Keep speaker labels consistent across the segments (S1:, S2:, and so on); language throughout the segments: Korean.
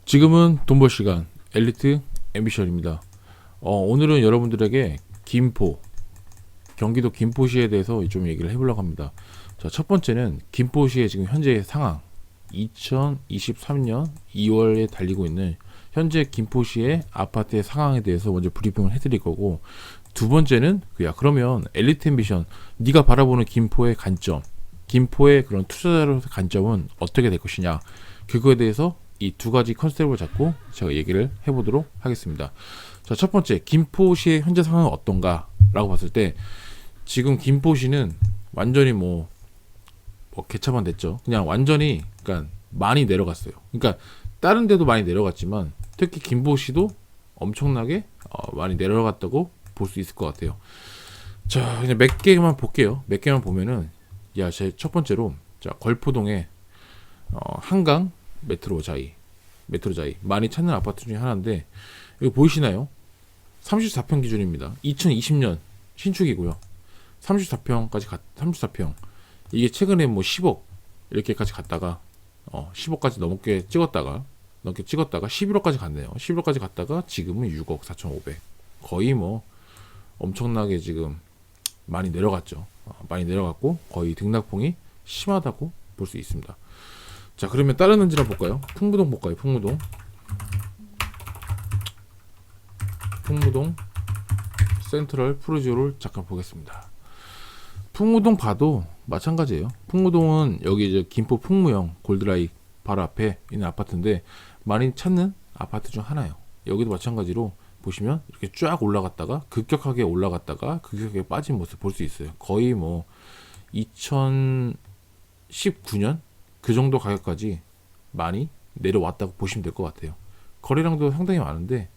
S1: 지금은 돈벌 시간 엘리트 앰비션입니다. 오늘은 여러분들에게 김포, 경기도 김포시에 대해서 좀 얘기를 해보려고 합니다. 자, 첫 번째는 김포시의 지금 현재 상황, 2023년 2월에 달리고 있는 현재 김포시의 아파트의 상황에 대해서 먼저 브리핑을 해드릴 거고, 두 번째는 그러면 엘리트 앰비션, 네가 바라보는 김포의 관점, 김포의 그런 투자자로서의 관점은 어떻게 될 것이냐, 그거에 대해서 이 두 가지 컨셉을 잡고 제가 얘기를 해보도록 하겠습니다. 자, 첫 번째, 김포시의 현재 상황은 어떤가 라고 봤을 때, 지금 김포시는 완전히 개차만 됐죠. 그냥 완전히, 그러니까 많이 내려갔어요. 그러니까 다른 데도 많이 내려갔지만 특히 김포시도 엄청나게 많이 내려갔다고 볼 수 있을 것 같아요. 자, 그냥 몇 개만 볼게요. 몇 개만 보면은, 제 첫 번째로, 자, 걸포동에 한강 메트로자이 많이 찾는 아파트 중에 하나인데, 이거 보이시나요? 34평 기준입니다. 2020년 신축이고요. 34평. 이게 최근에 10억 이렇게까지 갔다가 10억까지 넘게 찍었다가 11억까지 갔네요. 11억까지 갔다가 지금은 6억 4,500. 거의 엄청나게 지금 많이 내려갔죠. 많이 내려갔고 거의 등락폭이 심하다고 볼 수 있습니다. 자, 그러면 다른 단지 한번 볼까요? 풍무동 볼까요? 풍무동 센트럴 푸르지오를 잠깐 보겠습니다. 풍무동 봐도 마찬가지예요. 풍무동은 여기 이제 김포 풍무형 골드라이 바로 앞에 있는 아파트인데, 많이 찾는 아파트 중 하나예요. 여기도 마찬가지로 보시면 이렇게 쫙 올라갔다가 급격하게 올라갔다가 급격하게 빠진 모습 볼 수 있어요. 거의 2019년 그 정도 가격까지 많이 내려왔다고 보시면 될 것 같아요. 거래량도 상당히 많은데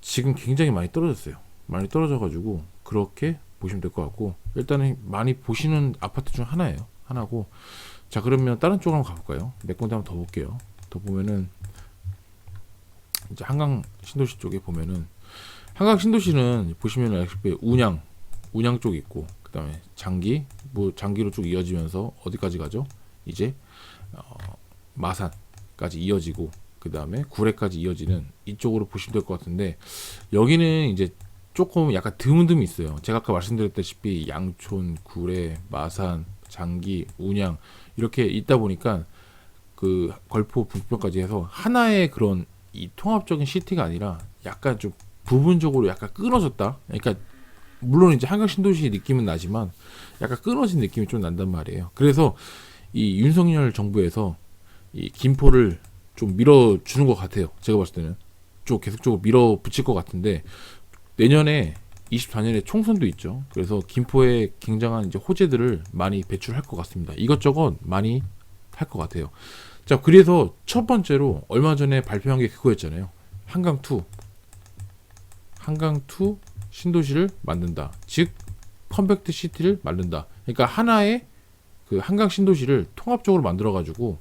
S1: 지금 굉장히 많이 떨어졌어요. 많이 떨어져가지고 그렇게 보시면 될 것 같고, 일단은 많이 보시는 아파트 중 하나고. 자, 그러면 다른 쪽으로 한번 가볼까요? 몇 군데 한번 더 볼게요. 더 보면은 이제 한강 신도시 쪽에 보면은, 한강 신도시는 보시면 알다시피 운양 쪽 있고, 그 다음에 장기로 쭉 이어지면서 어디까지 가죠? 이제 마산까지 이어지고, 그 다음에 구례까지 이어지는 이쪽으로 보시면 될 것 같은데, 여기는 이제 조금 약간 드문드문 있어요. 제가 아까 말씀드렸다시피 양촌, 구례, 마산, 장기, 운양 이렇게 있다 보니까 그 걸포, 북평까지 해서 하나의 그런 이 통합적인 시티가 아니라 약간 좀 부분적으로 약간 끊어졌다. 그러니까 물론 이제 한강 신도시 느낌은 나지만 약간 끊어진 느낌이 좀 난단 말이에요. 그래서 이 윤석열 정부에서 이 김포를 좀 밀어주는 것 같아요. 제가 봤을 때는 좀 계속적으로 밀어붙일 것 같은데, 내년에 24년에 총선도 있죠. 그래서 김포에 굉장한 이제 호재들을 많이 배출할 것 같습니다. 이것저것 많이 할 것 같아요. 자, 그래서 첫 번째로 얼마 전에 발표한 게 그거였잖아요. 한강2 신도시를 만든다. 즉 컴팩트 시티를 만든다. 그러니까 하나의 그 한강 신도시를 통합적으로 만들어가지고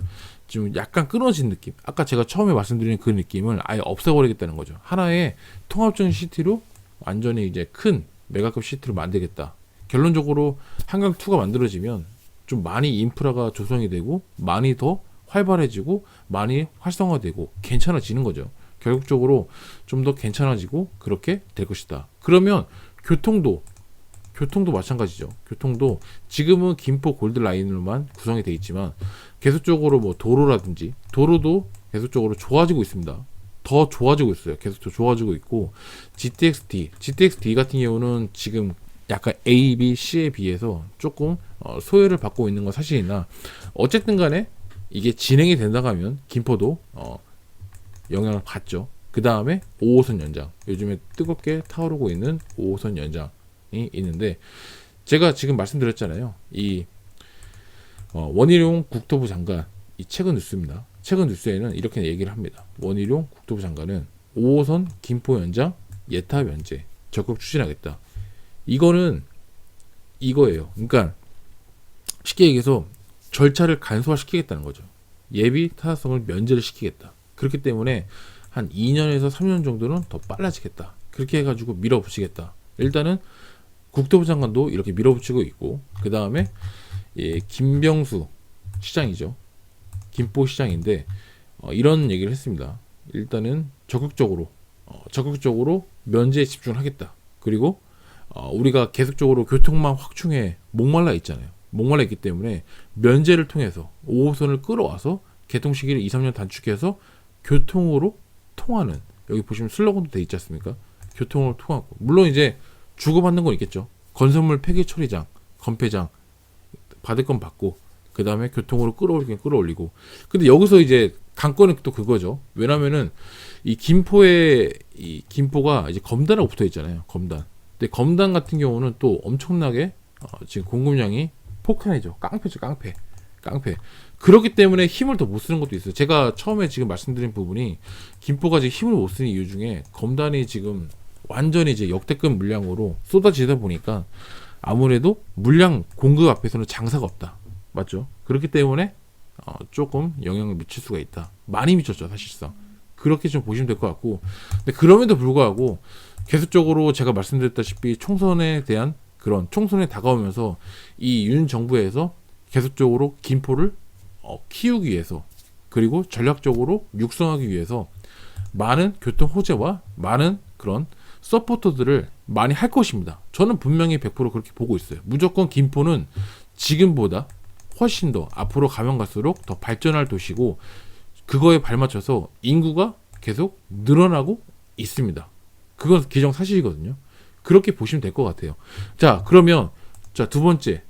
S1: 좀 약간 끊어진 느낌, 아까 제가 처음에 말씀드린 그 느낌을 아예 없애버리겠다는 거죠. 하나의 통합적인 시티로 완전히 이제 큰 메가급 시티로 만들겠다. 결론적으로 한강2가 만들어지면 좀 많이 인프라가 조성이 되고 많이 더 활발해지고 많이 활성화되고 괜찮아지는 거죠. 결국적으로 좀 더 괜찮아지고 그렇게 될 것이다. 그러면 교통도 마찬가지죠. 교통도 지금은 김포 골드 라인으로만 구성이 되어 있지만 계속적으로 도로도 계속적으로 좋아지고 있습니다. 더 좋아지고 있어요. 계속 더 좋아지고 있고, GTX-D 같은 경우는 지금 약간 A, B, C에 비해서 조금 소외를 받고 있는 건 사실이나, 어쨌든 간에 이게 진행이 된다고 하면 김포도 영향을 받죠. 그 다음에 5호선 연장, 요즘에 뜨겁게 타오르고 있는 5호선 연장이 있는데, 제가 지금 말씀드렸잖아요. 이 원희룡 국토부 장관, 이 최근 뉴스입니다. 최근 뉴스에는 이렇게 얘기를 합니다. 원희룡 국토부 장관은 5호선 김포 연장 예타 면제 적극 추진하겠다. 이거는 이거예요. 그러니까 쉽게 얘기해서 절차를 간소화시키겠다는 거죠. 예비 타당성을 면제를 시키겠다. 그렇기 때문에 한 2년에서 3년 정도는 더 빨라지겠다. 그렇게 해가지고 밀어붙이겠다. 일단은 국토부 장관도 이렇게 밀어붙이고 있고, 그 다음에 김병수 시장이죠. 김포시장인데 이런 얘기를 했습니다. 일단은 적극적으로 면제에 집중하겠다. 그리고 우리가 계속적으로 교통망 확충에 목말라 있잖아요. 목말라 있기 때문에 면제를 통해서 5호선을 끌어와서 개통 시기를 2, 3년 단축해서 교통으로 통하는, 여기 보시면 슬로건도 돼 있지 않습니까? 교통으로 통하고, 물론 이제 주고받는 건 있겠죠. 건설물 폐기 처리장, 건폐장 받을 건 받고, 그 다음에 교통으로 끌어올리고. 근데 여기서 이제 관건은 또 그거죠. 왜냐면은 이 김포가 이제 검단하고 붙어 있잖아요. 검단. 근데 검단 같은 경우는 또 엄청나게 지금 공급량이 폭탄이죠. 깡패죠, 깡패. 그렇기 때문에 힘을 더 못 쓰는 것도 있어요. 제가 처음에 지금 말씀드린 부분이 김포가 지금 힘을 못 쓰는 이유 중에 검단이 지금 완전히 이제 역대급 물량으로 쏟아지다 보니까 아무래도 물량 공급 앞에서는 장사가 없다. 맞죠? 그렇기 때문에 조금 영향을 미칠 수가 있다. 많이 미쳤죠, 사실상. 그렇게 좀 보시면 될 것 같고, 근데 그럼에도 불구하고 계속적으로 제가 말씀드렸다시피 총선에 대한 그런 총선에 다가오면서 이 윤 정부에서 계속적으로 김포를 키우기 위해서, 그리고 전략적으로 육성하기 위해서 많은 교통 호재와 많은 그런 서포터들을 많이 할 것입니다. 저는 분명히 100% 그렇게 보고 있어요. 무조건 김포는 지금보다 훨씬 더 앞으로 가면 갈수록 더 발전할 도시고, 그거에 발맞춰서 인구가 계속 늘어나고 있습니다. 그건 기정사실이거든요. 그렇게 보시면 될 것 같아요. 자, 그러면 두 번째,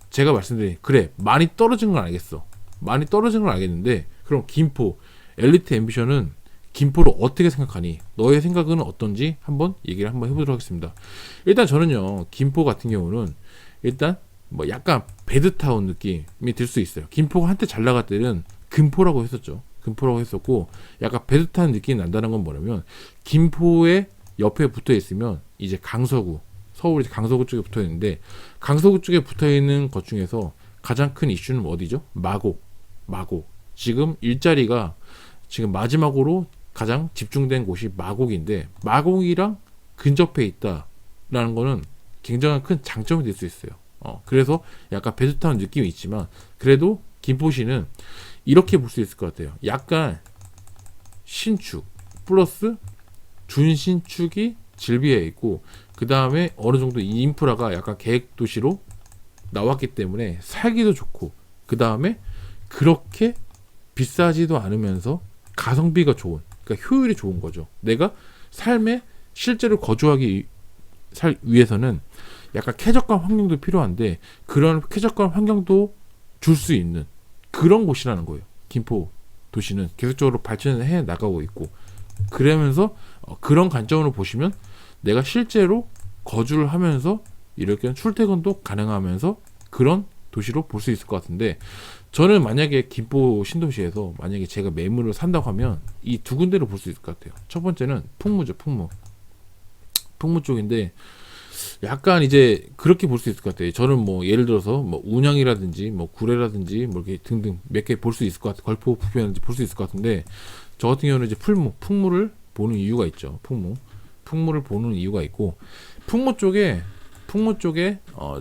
S1: 제가 말씀드린, 그래, 많이 떨어진 건 알겠어. 많이 떨어진 건 알겠는데, 그럼 김포 엘리트 앰비션은 김포를 어떻게 생각하니? 너의 생각은 어떤지 한번 얘기를 한번 해보도록 하겠습니다. 일단 저는요, 김포 같은 경우는 일단 뭐 약간 배드타운 느낌이 들 수 있어요. 김포가 한때 잘 나갈 때는 금포라고 했었죠. 금포라고 했었고, 약간 배드타운 느낌이 난다는 건 뭐냐면, 김포의 옆에 붙어 있으면 이제 강서구, 서울 강서구 쪽에 붙어 있는데, 강서구 쪽에 붙어 있는 것 중에서 가장 큰 이슈는 어디죠? 마곡. 지금 일자리가 지금 마지막으로 가장 집중된 곳이 마곡인데, 마곡이랑 근접해 있다라는 거는 굉장히 큰 장점이 될 수 있어요. 그래서 약간 배드타운 느낌이 있지만, 그래도 김포시는 이렇게 볼 수 있을 것 같아요. 약간 신축 플러스 준신축이 질비해 있고, 그 다음에 어느 정도 이 인프라가 약간 계획 도시로 나왔기 때문에 살기도 좋고, 그 다음에 그렇게 비싸지도 않으면서 가성비가 좋은, 그러니까 효율이 좋은 거죠. 내가 삶에 실제로 거주하기 위해서는 약간 쾌적한 환경도 필요한데, 그런 쾌적한 환경도 줄 수 있는 그런 곳이라는 거예요. 김포 도시는 계속적으로 발전해 나가고 있고, 그러면서 그런 관점으로 보시면 내가 실제로 거주를 하면서 이렇게 출퇴근도 가능하면서 그런 도시로 볼 수 있을 것 같은데, 저는 만약에 김포 신도시에서 만약에 제가 매물을 산다고 하면 이 두 군데를 볼 수 있을 것 같아요. 첫 번째는 풍무죠. 풍무 쪽인데, 약간 이제 그렇게 볼 수 있을 것 같아요. 저는 뭐 예를 들어서 뭐 운양이라든지 뭐 구례라든지 뭐 이렇게 등등 몇 개 볼 수 있을 것 같아요. 걸포 부표라든지 볼 수 있을 것 같은데, 저 같은 경우는 이제 풍무를 보는 이유가 있죠. 풍무를 보는 이유가 있고, 풍무 쪽에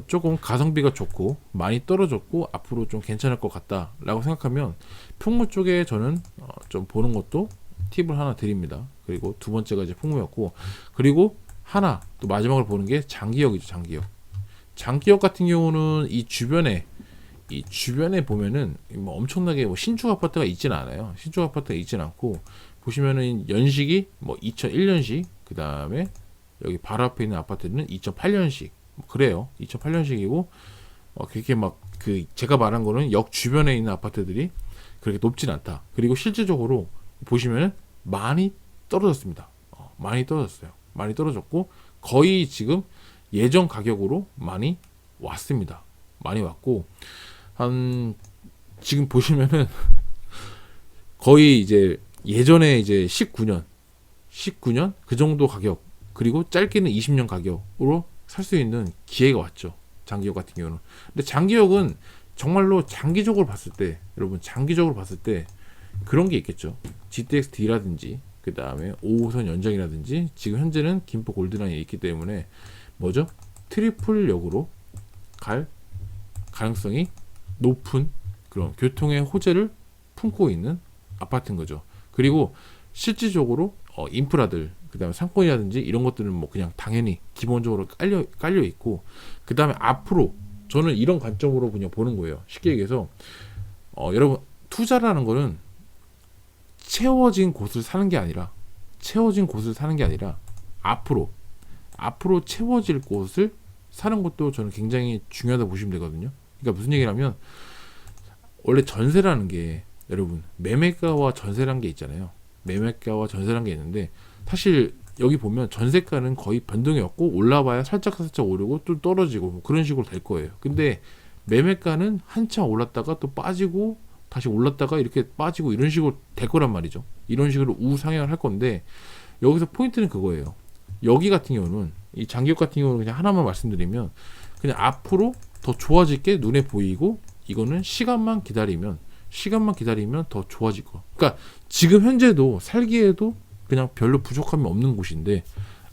S1: 조금 가성비가 좋고 많이 떨어졌고 앞으로 좀 괜찮을 것 같다라고 생각하면 풍무 쪽에 저는 좀 보는 것도 팁을 하나 드립니다. 그리고 두 번째가 이제 풍무였고, 그리고 하나 또 마지막으로 보는 게 장기역이죠. 장기역 같은 경우는 이 주변에 보면은 뭐 엄청나게 뭐 신축 아파트가 있지는 않아요. 신축 아파트가 있지는 않고, 보시면은 연식이 뭐 2001년식, 그 다음에 여기 바로 앞에 있는 아파트는 2008년식, 그래요. 2008년식이고, 그렇게 막 그 제가 말한 거는 역 주변에 있는 아파트들이 그렇게 높진 않다. 그리고 실질적으로 보시면은 많이 떨어졌습니다. 많이 떨어졌고, 거의 지금 예전 가격으로 많이 왔습니다. 많이 왔고, 지금 보시면은 거의 이제 예전에 이제 19년 그 정도 가격, 그리고 짧게는 20년 가격으로 살 수 있는 기회가 왔죠. 장기역 같은 경우는. 근데 장기역은 정말로 장기적으로 봤을 때, 여러분 장기적으로 봤을 때 그런 게 있겠죠. GTX-D라든지 그 다음에 5호선 연장이라든지, 지금 현재는 김포 골드라인이 있기 때문에 뭐죠? 트리플역으로 갈 가능성이 높은 그런 교통의 호재를 품고 있는 아파트인 거죠. 그리고 실질적으로 인프라들, 그다음에 상권이라든지 이런 것들은 뭐 그냥 당연히 기본적으로 깔려 있고, 그다음에 앞으로 저는 이런 관점으로 그냥 보는 거예요. 쉽게 얘기해서 여러분, 투자라는 거는 채워진 곳을 사는 게 아니라 앞으로 채워질 곳을 사는 것도 저는 굉장히 중요하다고 보시면 되거든요. 그러니까 무슨 얘기냐면, 원래 전세라는 게 여러분, 매매가와 전세라는 게 있잖아요. 매매가와 전세라는 게 있는데, 사실 여기 보면 전세가는 거의 변동이 없고, 올라봐야 살짝 오르고 또 떨어지고 뭐 그런 식으로 될 거예요. 근데 매매가는 한참 올랐다가 또 빠지고 다시 올랐다가 이렇게 빠지고 이런 식으로 될 거란 말이죠. 이런 식으로 우상향을 할 건데, 여기서 포인트는 그거예요. 여기 같은 경우는, 이 장기업 같은 경우는 그냥 하나만 말씀드리면, 그냥 앞으로 더 좋아질 게 눈에 보이고, 이거는 시간만 기다리면 더 좋아질 거. 그러니까 지금 현재도 살기에도 그냥 별로 부족함이 없는 곳인데,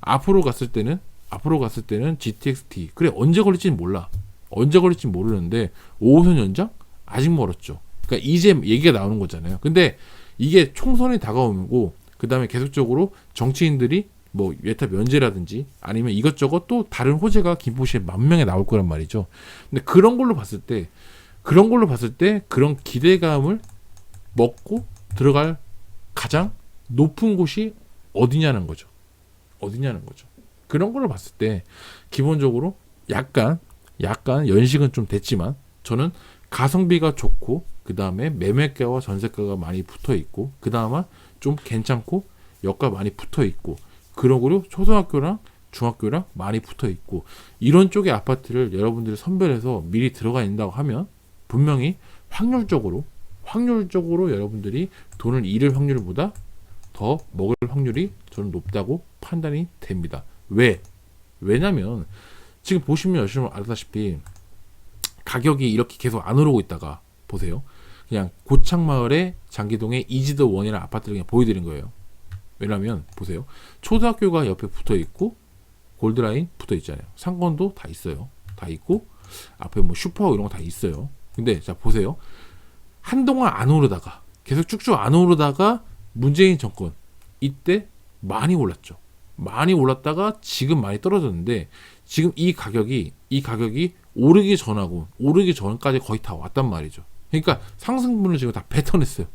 S1: 앞으로 갔을 때는 GTX-T, 그래 언제 걸릴지는 모르는데 5호선 연장 아직 멀었죠. 그러니까 이제 얘기가 나오는 거잖아요. 근데 이게 총선이 다가오고, 그 다음에 계속적으로 정치인들이 뭐 외타 면제라든지 아니면 이것저것 또 다른 호재가 김포시에 만명에 나올 거란 말이죠. 근데 그런 걸로 봤을 때 그런 기대감을 먹고 들어갈 가장 높은 곳이 어디냐는 거죠. 그런 걸로 봤을 때 기본적으로 약간 연식은 좀 됐지만, 저는 가성비가 좋고, 그 다음에 매매가와 전세가가 많이 붙어 있고, 그 다음에 좀 괜찮고 역가 많이 붙어 있고, 그러고 초등학교랑 중학교랑 많이 붙어 있고, 이런 쪽의 아파트를 여러분들이 선별해서 미리 들어가 있다고 하면 분명히 확률적으로 여러분들이 돈을 잃을 확률보다 더 먹을 확률이 저는 높다고 판단이 됩니다. 왜냐면 지금 보시면 여러분 알다시피 가격이 이렇게 계속 안 오르고 있다가 보세요. 그냥 고창마을의 장기동의 이지더 원이라는 아파트를 그냥 보여드린 거예요. 왜냐면 보세요. 초등학교가 옆에 붙어 있고, 골드라인 붙어 있잖아요. 상권도 다 있어요. 다 있고, 앞에 뭐 슈퍼 이런 거 다 있어요. 근데 자 보세요. 한동안 안 오르다가 계속 쭉쭉 안 오르다가 문재인 정권 이때 많이 올랐죠. 많이 올랐다가 지금 많이 떨어졌는데, 지금 이 가격이 오르기 전까지 거의 다 왔단 말이죠. 그러니까 상승분을 지금 다 뱉어냈어.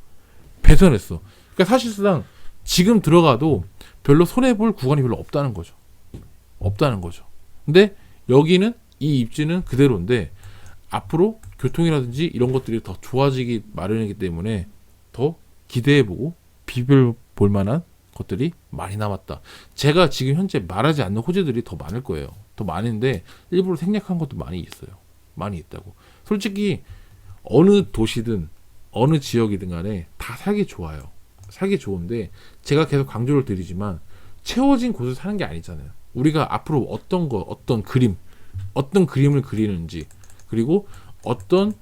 S1: 그러니까 사실상 지금 들어가도 별로 손해볼 구간이 별로 없다는 거죠. 근데 여기는, 이 입지는 그대로인데, 앞으로 교통이라든지 이런 것들이 더 좋아지기 마련이기 때문에 더 기대해보고 비벼볼 만한 것들이 많이 남았다. 제가 지금 현재 말하지 않는 호재들이 더 많을 거예요. 더 많은데 일부러 생략한 것도 많이 있어요. 많이 있다고. 솔직히 어느 도시든 어느 지역이든 간에 다 살기 좋아요. 살기 좋은데, 제가 계속 강조를 드리지만 채워진 곳을 사는 게 아니잖아요. 우리가 앞으로 어떤 그림을 그리는지, 그리고 어떤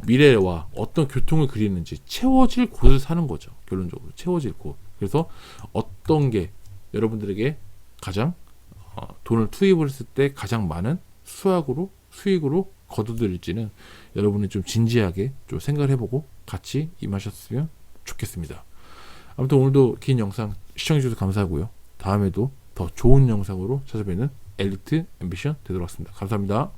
S1: 미래와 어떤 교통을 그리는지 채워질 곳을 사는 거죠. 결론적으로 채워질 곳. 그래서 어떤 게 여러분들에게 가장 돈을 투입을 했을 때 가장 많은 수익으로 거둬들일지는 여러분이 좀 진지하게 좀 생각을 해보고 같이 임하셨으면 좋겠습니다. 아무튼 오늘도 긴 영상 시청해주셔서 감사하고요. 다음에도 더 좋은 영상으로 찾아뵙는 엘리트 앰비션 되도록 하겠습니다. 감사합니다.